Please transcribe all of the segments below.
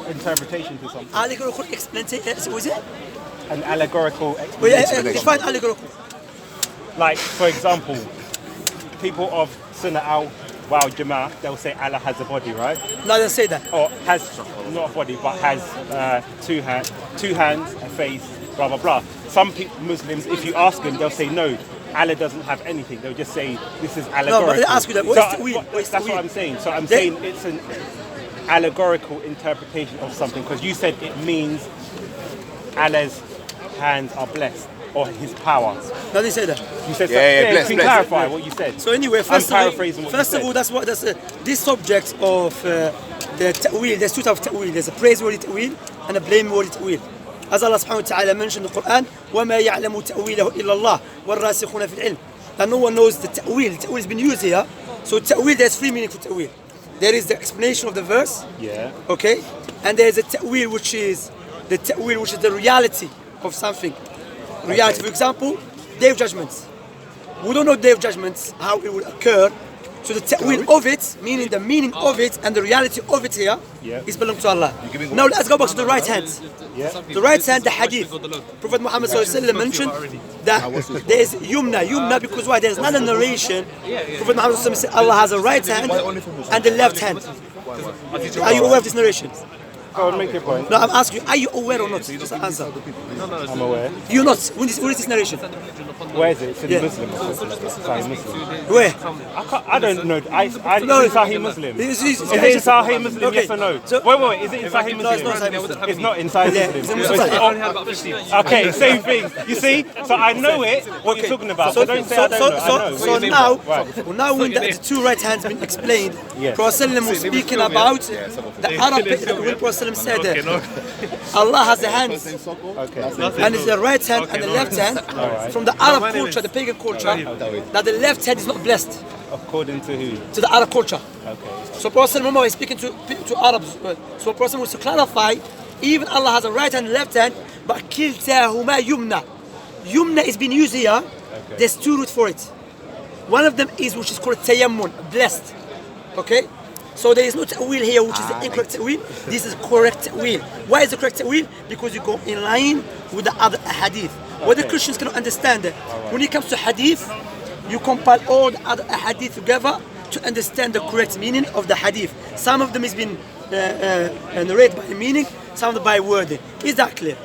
interpretation to something. Allegorical explanation. Was it? An allegorical explanation. Define allegorical. Like, for example, people of Sunnah al Jama'ah, they'll say Allah has a body, right? No, don't say that. Or has not a body, but has two hands, a face, blah blah blah. Some Muslims, if you ask them, they'll say no. Allah doesn't have anything. They'll just say this is allegorical. No, but they ask you that. What is ta'wil? That's what I'm saying. So I'm saying it's an allegorical interpretation of something because you said it means Allah's hands are blessed or His power. No, they say that. You said blessed, can you clarify what you said? So anyway, first of all, that's what this subject of the ta'wil. There's two types of ta'wil. There's a praiseworthy ta'wil and a blameworthy ta'wil. As Allah subhanahu wa ta'ala mentioned in the Quran, وَمَا يَعْلَمُ تَأْوِيلَهُ إِلَّا اللَّهُ وَالرَّاسِخُونَ فِي الْعِلْمِ. That no one knows the ta'wil. The ta'wil has been used here. So ta'wil, there's three meanings for ta'wil. There is the explanation of the verse. Yeah. Okay. And there is a ta'wil which is the reality of something. Reality. For example, Day of Judgments. We don't know Day of Judgments, how it will occur. So the ta'wil of it, meaning the meaning of it and the reality of it here, is belong to Allah. Now let's go back to the right hand. Yeah. The right hand, the hadith. Prophet Muhammad mentioned that there is yumna because why? There's not a narration. Prophet Muhammad said Allah has a right hand and a left hand. Are you aware of this narration? Go on, make your point. No, I'm asking you, are you aware or not? Just answer. I'm aware. You're not. Where is this narration? Where is it? It's in Muslim. Sahih Muslim. Where? I don't know. Is it Sahih Muslim? Is it in Sahih Muslim? Okay. Yes or no? So, wait. Is it in Sahih Muslim? No, it's not Sahih Muslim. It's not in Sahih Muslim. Okay, same thing. You see? So I know it. What you're talking about. So don't say I don't know. So now when the two right hands been explained, Prophet was speaking about the Arab. When Prophet said that Allah has a hand, and it's the right hand and the left hand. From the Arab culture, the pagan culture, that the left hand is not blessed. According to who? To the Arab culture. Okay. So Prophet is speaking to Arabs. So Prophet was to clarify, even Allah has a right hand and left hand, but kiltahuma yumna. Yumna is being used here. There's two roots for it. One of them is which is called tayammun, blessed. Okay? So there is no ta'wil here which is the incorrect ta'wil. This is correct ta'wil. Why is the correct ta'wil? Because you go in line with the other hadith. What the Christians cannot understand that when it comes to hadith, you compile all the other hadith together to understand the correct meaning of the hadith. Some of them has been narrated by meaning, some of them by wording. Is that clear?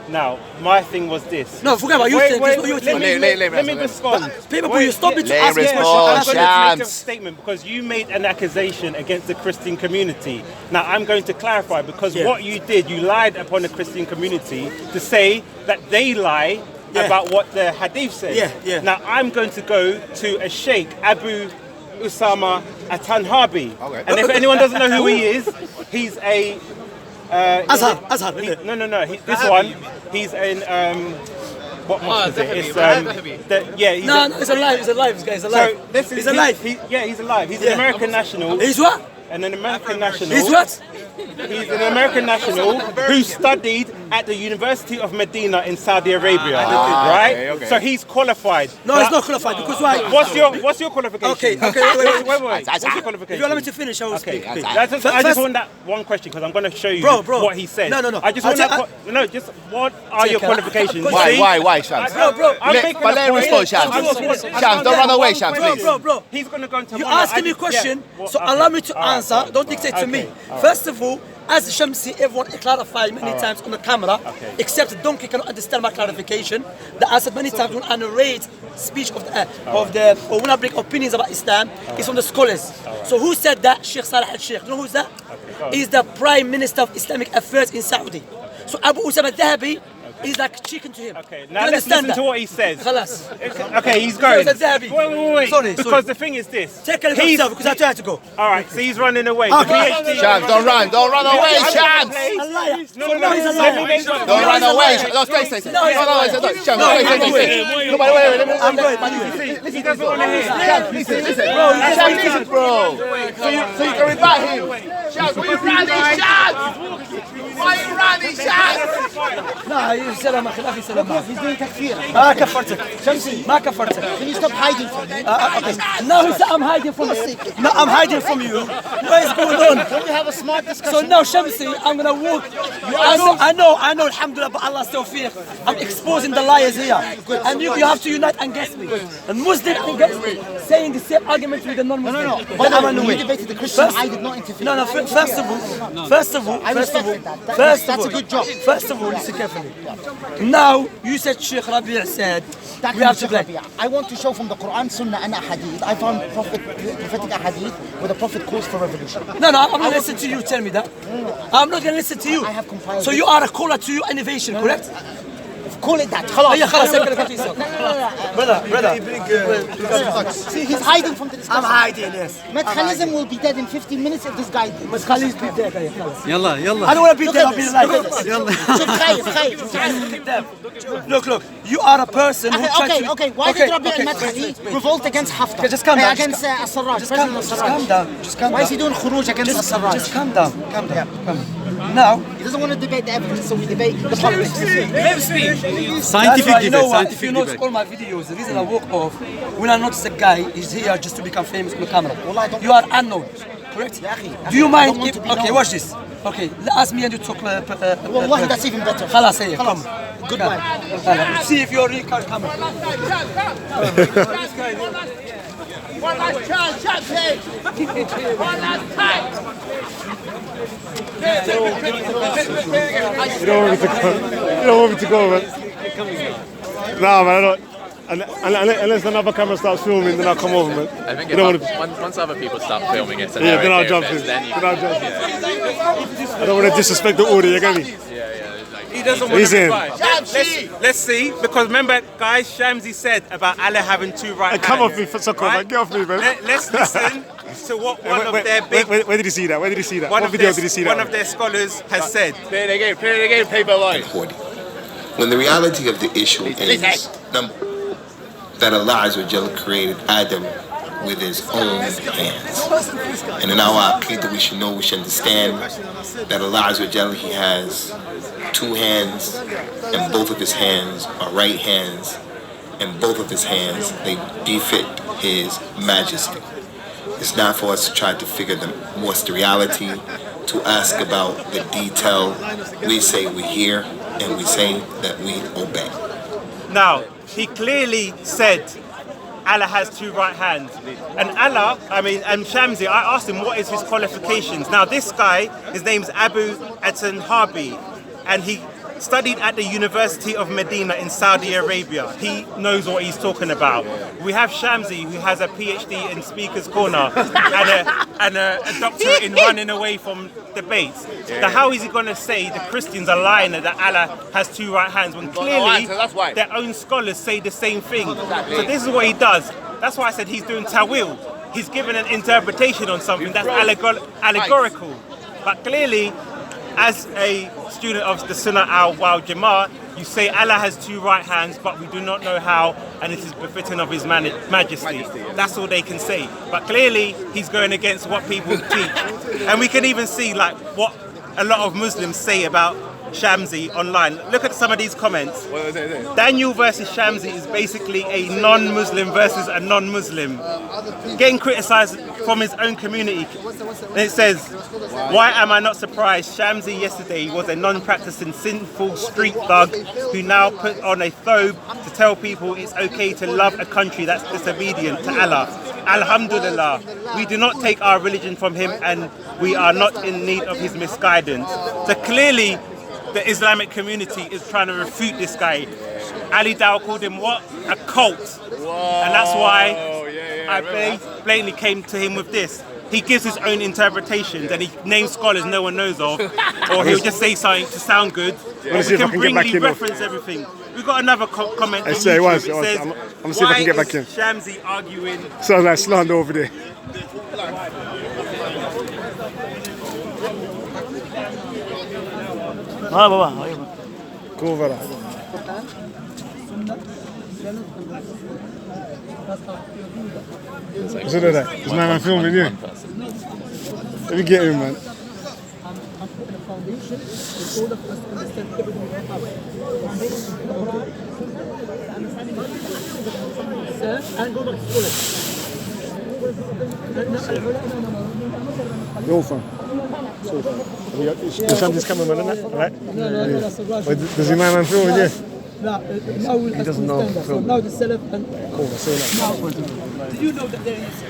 Now, my thing was this. No, forget about you. Let me respond. People, you stop me to ask questions. questions. I'm going to make a statement because you made an accusation against the Christian community. Now, I'm going to clarify because what you did, you lied upon the Christian community to say that they lie about what the hadith says. Now, I'm going to go to a sheikh, Abu Usama Atanhabi. And if anyone doesn't know who he is, he's a... Azhar. No. This one, he's in what mosque is it? It's it's alive, guys. Alive. So he's alive. He's alive. He's an American national. He's what? An American national. He's what? He's an American national who studied at the University of Medina in Saudi Arabia, right? Okay. So he's qualified. No, he's not qualified because why? What's your qualification? Okay, wait. What's your qualification? If you allow me to finish, I will speak. I just want that one question because I'm going to show you what he said. No. I just want that. Just what are your qualifications? Why, Shams? Bro. But let him respond, Shams. Shams, don't run away, Shams, please. Bro. He's going to go into. You asking me a question, so allow me to answer. Don't dictate to me. First of all, as Shamsi, everyone clarified many times on the camera, except the donkey cannot understand my clarification. That I said many times when I narrate speech or when I bring opinions about Islam, it's from the scholars. So who said that? Sheikh Saleh al-Sheikh. You know who's that? He's the Prime Minister of Islamic Affairs in Saudi. So Abu Usama al-Dhahabi is like chicken to him. Okay, now let's listen to what he says. Khalas. Okay, he's going. Wait. Sorry. Because the thing is this. Take care of yourself because I tried to go. Alright, so he's running away. Shams, don't run away, Shams! A liar. No, he's a liar. Don't run away. No, stay. No, Shams, wait. Come on, wait. I'm going. He doesn't want to hear. Shams, listen, bro. So you can rebut him. Shams, why are you running, Shams? Why are you running, Shams? لا سلام أخي لا في سلام. He's doing takfir. ما كفرتك. Shamsi, ما كفرتك. can you stop hiding from me? Okay. No, he said I'm hiding from you. No, I'm hiding from you. What is going on? Can we have a smart So discussion? now, Shamsi, I'm gonna walk. I know, alhamdulillah, but Allah's tawfiq. I'm exposing the liars here. And you have to unite against me. A Muslim against me, saying the same argument with the non-Muslim. No. By the way, when you debated the Christian, I did not interfere. No, first of all, I respected that. That's a good job. First of all, listen carefully. Now, you said Sheikh Rabi' said, That we have to Sheikh play. Rabia. I want to show from the Quran, Sunnah and Ahadith. I found prophetic Ahadith where the Prophet calls for revolution. No, I'm not listening to you. Tell me that. I'm not gonna listen to you. I have compiled So it. you are a caller to innovation, correct? Call it that. خلاص. Yeah, خلاص. Brother. See, he's hiding from the I'm discussion. hiding, yes. Mechanism will be dead in 15 minutes if this guy. بس خليه be dead. خلاص. يلا I يلا don't want to be Look dead. at I'll be this. alive. Look at this. شوف خايف. Look. You are a person who tried to... Okay. Why did Rabi' al-Madkhali revolt against Haftar? Just calm down. Against Al-Sarraj. Just calm down. Why is he doing khuruj against Al-Sarraj? Just calm down. Now, He doesn't want to debate the evidence, so we debate the politics. scientific that's why, you know debate, what? If scientific you notice debate. all my videos, the reason I walk off, when I notice a guy is here just to become famous on the camera. Wallah, I don't- You are unknown, correct? Ya akhi, Do you I mind don't want if... to be Okay, known. watch this. Okay, ask me and you talk... Wallahi, that's even better. خلاص هي خلاص. come. Goodbye. See if you're real camera. One last chance, Shamsi! One last time! You don't want me to go. You don't want me to go, man. Nah, man, I don't. Unless another camera starts filming, then I'll come over, man. I think You don't once other people start filming it, Yeah, then I'll jump in. then you Then I'll jump in. I don't want to disrespect the order, you get me? He doesn't want He's to in. reply. Let's see, because remember, guys, Shamsi said about Allah having two right hands. Come off me, for Sokol, man. Get off me, man. Let's listen to what one of their big... Where did he see that? Where did he see that? One What of video their, did he see that? one of their scholars has said. Play it again, paper line. When the reality of the issue is that Allah Azza wa Jalla created Adam with his own hands. And in our aqidah, we should know, we should understand that Allah Azza wa Jalla, He has two hands, and both of His hands are right hands, and both of His hands, they befit His majesty. It's not for us to try to figure what's the reality, to ask about the detail. We say we hear, and we say that we obey. Now, he clearly said Allah has two right hands. And Shamsi, I asked him what is his qualifications. Now, this guy, his name's Abu Atanhabi, and he studied at the University of Medina in Saudi Arabia. He knows what he's talking about. We have Shamsi, who has a PhD in Speaker's Corner and a doctorate in running away from debates. Now, how is he going to say the Christians are lying that Allah has two right hands when clearly their own scholars say the same thing? So this is what he does. That's why I said he's doing tawil. He's given an interpretation on something that's allegorical. But clearly, as a student of the Sunnah al-Wal Jama'ah, you say Allah has two right hands, but we do not know how, and it is befitting of His majesty. That's all they can say. But clearly, he's going against what people teach. And we can even see like what a lot of Muslims say about Shamsi online. Look at some of these comments. Daniel versus Shamsi is basically a non-Muslim versus a non-Muslim. Getting criticised from his own community. And it says, why am I not surprised? Shamsi yesterday was a non-practicing sinful street thug who now put on a thobe to tell people it's okay to love a country that's disobedient to Allah. Alhamdulillah, we do not take our religion from him and we are not in need of his misguidance. So clearly, the Islamic community is trying to refute this guy. Ali Dow called him what? A cult. And that's why I blatantly came to him with this. He gives his own interpretations and he names scholars no one knows of, or he'll just say something to sound good. Or we can bringly reference everything. We've got another comment on YouTube. It says, I'm gonna see if I can get back in. Shamsi arguing? Sounds like slander over there. Go over there. Listen to that. This man filming you. Let me get him, man. foundation in order for us to understand everything about and go back to school. Yofa. Shamsi's cameraman, isn't it? Right? No, that's a rush. Does he mind film with you? No, now we'll have to doesn't know stand up. So film. now the Salaf and Cool, I saw that. now, do you know that there is